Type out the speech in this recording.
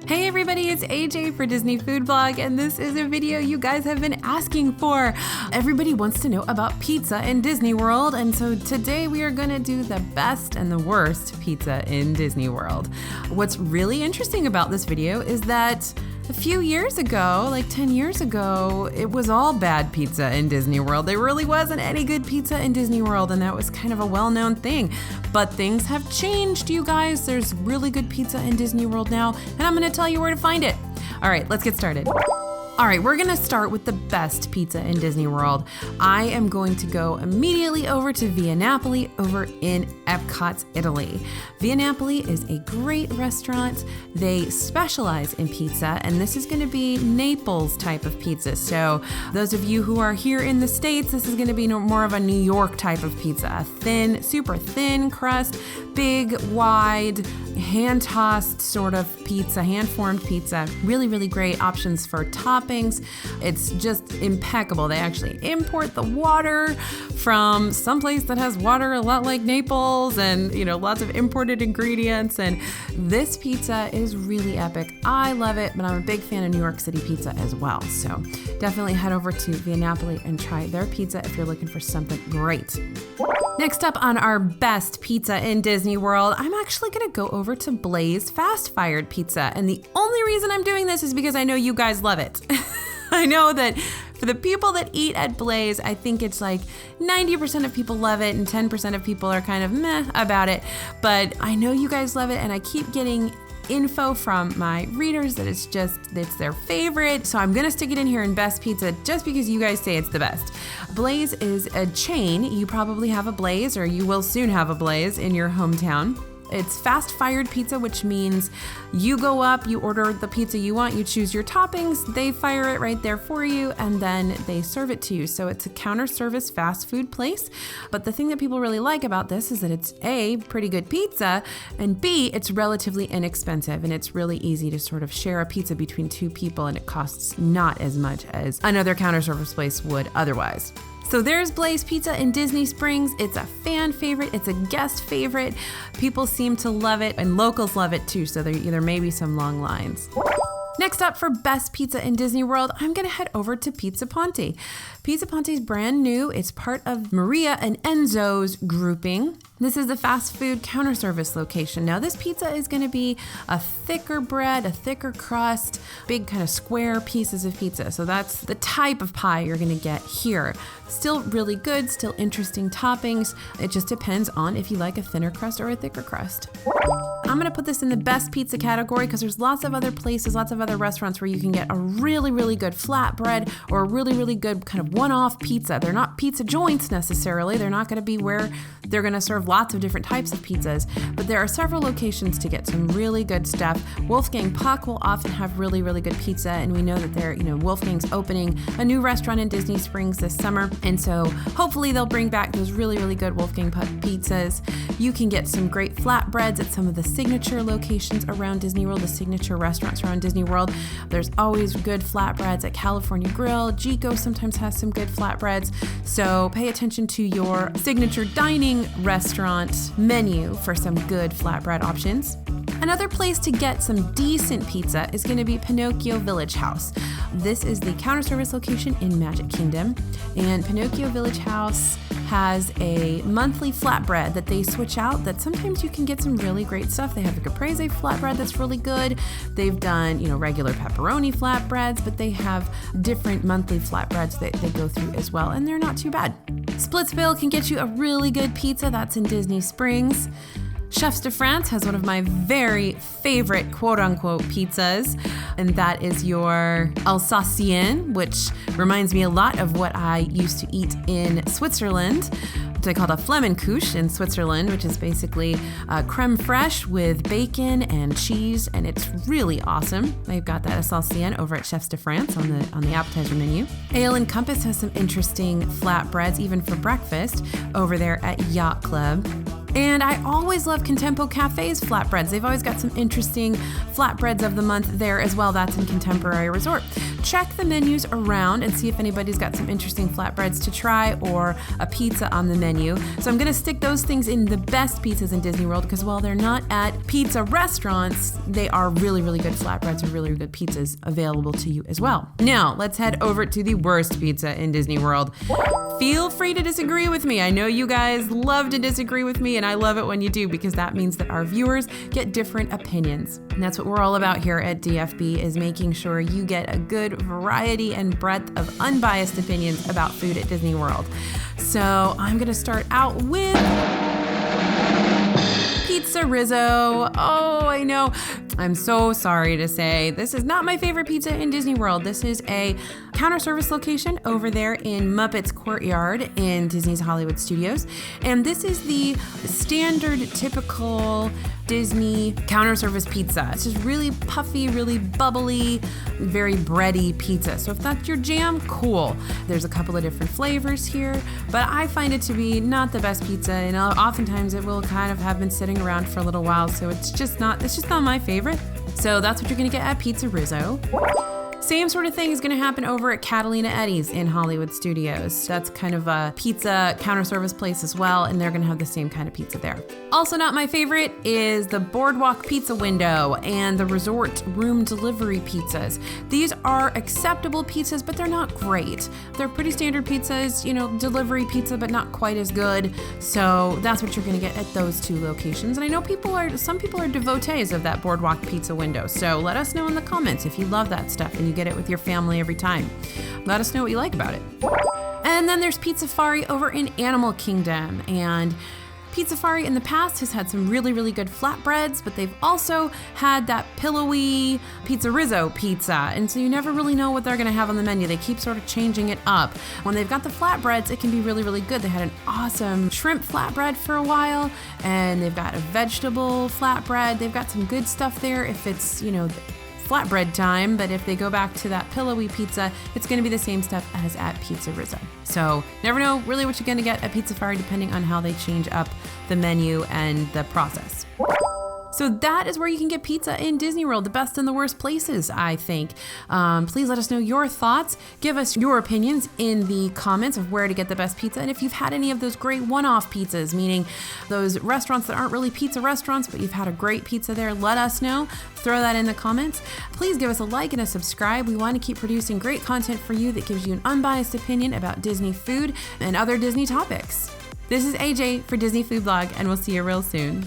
Hey everybody, it's AJ for Disney Food Blog, and this is a video you guys have been asking for. Everybody wants to know about pizza in Disney World, and so today we are gonna do the best and the worst pizza in Disney World. What's really interesting about this video is that a few years ago, like 10 years ago, it was all bad pizza in Disney World. There really wasn't any good pizza in Disney World, and that was kind of a well-known thing. But things have changed, you guys. There's really good pizza in Disney World now, and I'm gonna tell you where to find it. All right, let's get started. All right, we're gonna start with the best pizza in Disney World. I am going to go immediately over to Via Napoli over in Epcot, Italy. Via Napoli is a great restaurant. They specialize in pizza, and this is gonna be Naples type of pizza. So those of you who are here in the States, this is gonna be more of a New York type of pizza. A thin, super thin crust, big, wide, hand-tossed sort of pizza, hand-formed pizza. Really, really great options for toppings. It's just impeccable. They actually import the water from someplace that has water a lot like Naples, and lots of imported ingredients. And this pizza is really epic. I love it, but I'm a big fan of New York City pizza as well. So definitely head over to Via Napoli and try their pizza if you're looking for something great. Next up on our best pizza in Disney World, I'm actually gonna go over to Blaze Fast Fired Pizza. And the only reason I'm doing this is because I know you guys love it. I know that for the people that eat at Blaze, I think it's like 90% of people love it and 10% of people are kind of meh about it. But I know you guys love it, and I keep getting info from my readers that it's their favorite. So I'm gonna stick it in here in best pizza just because you guys say it's the best. Blaze is a chain. You probably have a Blaze, or you will soon have a Blaze in your hometown. It's fast fired pizza, which means you go up, you order the pizza you want, you choose your toppings, they fire it right there for you, and then they serve it to you. So it's a counter service fast food place. But the thing that people really like about this is that it's A, pretty good pizza, and B, it's relatively inexpensive, and it's really easy to sort of share a pizza between two people, and it costs not as much as another counter service place would otherwise. So there's Blaze Pizza in Disney Springs. It's a fan favorite. It's a guest favorite. People seem to love it, and locals love it too, so there may be some long lines. Next up for best pizza in Disney World, I'm gonna head over to Pizza Ponte. Pizza Ponte is brand new. It's part of Maria and Enzo's grouping. This is the fast food counter service location. Now this pizza is gonna be a thicker bread, a thicker crust, big kind of square pieces of pizza. So that's the type of pie you're gonna get here. Still really good, still interesting toppings. It just depends on if you like a thinner crust or a thicker crust. I'm gonna put this in the best pizza category because there's lots of other places, lots of other restaurants where you can get a really, really good flatbread or a really, really good kind of one-off pizza. They're not pizza joints necessarily. They're not gonna be where they're gonna serve lots of different types of pizzas, but there are several locations to get some really good stuff. Wolfgang Puck will often have really, really good pizza, and we know that Wolfgang's opening a new restaurant in Disney Springs this summer, and so hopefully they'll bring back those really, really good Wolfgang Puck pizzas. You can get some great flatbreads at some of the signature locations around Disney World, the signature restaurants around Disney World. There's always good flatbreads at California Grill. Chico sometimes has some good flatbreads, so pay attention to your signature dining restaurant menu for some good flatbread options. Another place to get some decent pizza is going to be Pinocchio Village House. This is the counter service location in Magic Kingdom, and Pinocchio Village House has a monthly flatbread that they switch out that sometimes you can get some really great stuff. They have a caprese flatbread that's really good. They've done, regular pepperoni flatbreads, but they have different monthly flatbreads that they go through as well, and they're not too bad. Splitsville can get you a really good pizza. That's in Disney Springs. Chefs de France has one of my very favorite quote-unquote pizzas, and that is your Alsacien, which reminds me a lot of what I used to eat in Switzerland. They call it a Flammkuchen in Switzerland, which is basically creme fraiche with bacon and cheese, and it's really awesome. They've got that Alsacien over at Chefs de France on the appetizer menu. Ale and Compass has some interesting flatbreads, even for breakfast, over there at Yacht Club. And I always love Contempo Cafe's flatbreads. They've always got some interesting flatbreads of the month there as well. That's in Contemporary Resort. check the menus around and see if anybody's got some interesting flatbreads to try or a pizza on the menu. So I'm gonna stick those things in the best pizzas in Disney World, because while they're not at pizza restaurants, they are really, really good flatbreads or really good pizzas available to you as well. Now, let's head over to the worst pizza in Disney World. Feel free to disagree with me. I know you guys love to disagree with me, and I love it when you do, because that means that our viewers get different opinions. And that's what we're all about here at DFB, is making sure you get a good variety and breadth of unbiased opinions about food at Disney World. So I'm gonna start out with pizza Rizzo. Oh, I know. I'm so sorry to say this is not my favorite pizza in Disney World. This is a counter service location over there in Muppets Courtyard in Disney's Hollywood Studios. And this is the standard, typical Disney counter service pizza. It's just really puffy, really bubbly, very bready pizza. So if that's your jam, cool. There's a couple of different flavors here, but I find it to be not the best pizza, and oftentimes it will kind of have been sitting around for a little while, so it's just not my favorite. So that's what you're gonna get at Pizza Rizzo. Same sort of thing is gonna happen over at Catalina Eddie's in Hollywood Studios. That's kind of a pizza counter service place as well, and they're gonna have the same kind of pizza there. Also not my favorite is the Boardwalk Pizza Window and the Resort Room Delivery pizzas. These are acceptable pizzas, but they're not great. They're pretty standard pizzas, delivery pizza, but not quite as good. So that's what you're gonna get at those two locations. And I know some people are devotees of that Boardwalk Pizza Window. So let us know in the comments if you love that stuff and you get it with your family every time. Let us know what you like about it. And then there's PizzaFari over in Animal Kingdom. And PizzaFari in the past has had some really, really good flatbreads, but they've also had that pillowy Pizza Rizzo pizza. And so you never really know what they're gonna have on the menu. They keep sort of changing it up. When they've got the flatbreads, it can be really, really good. They had an awesome shrimp flatbread for a while, and they've got a vegetable flatbread. They've got some good stuff there if it's, flatbread time, but if they go back to that pillowy pizza, it's gonna be the same stuff as at Pizza Rizzo. So never know really what you're gonna get at PizzaFari depending on how they change up the menu and the process. So that is where you can get pizza in Disney World, the best and the worst places, I think. Please let us know your thoughts. Give us your opinions in the comments of where to get the best pizza. And if you've had any of those great one-off pizzas, meaning those restaurants that aren't really pizza restaurants, but you've had a great pizza there, let us know. Throw that in the comments. Please give us a like and a subscribe. We want to keep producing great content for you that gives you an unbiased opinion about Disney food and other Disney topics. This is AJ for Disney Food Blog, and we'll see you real soon.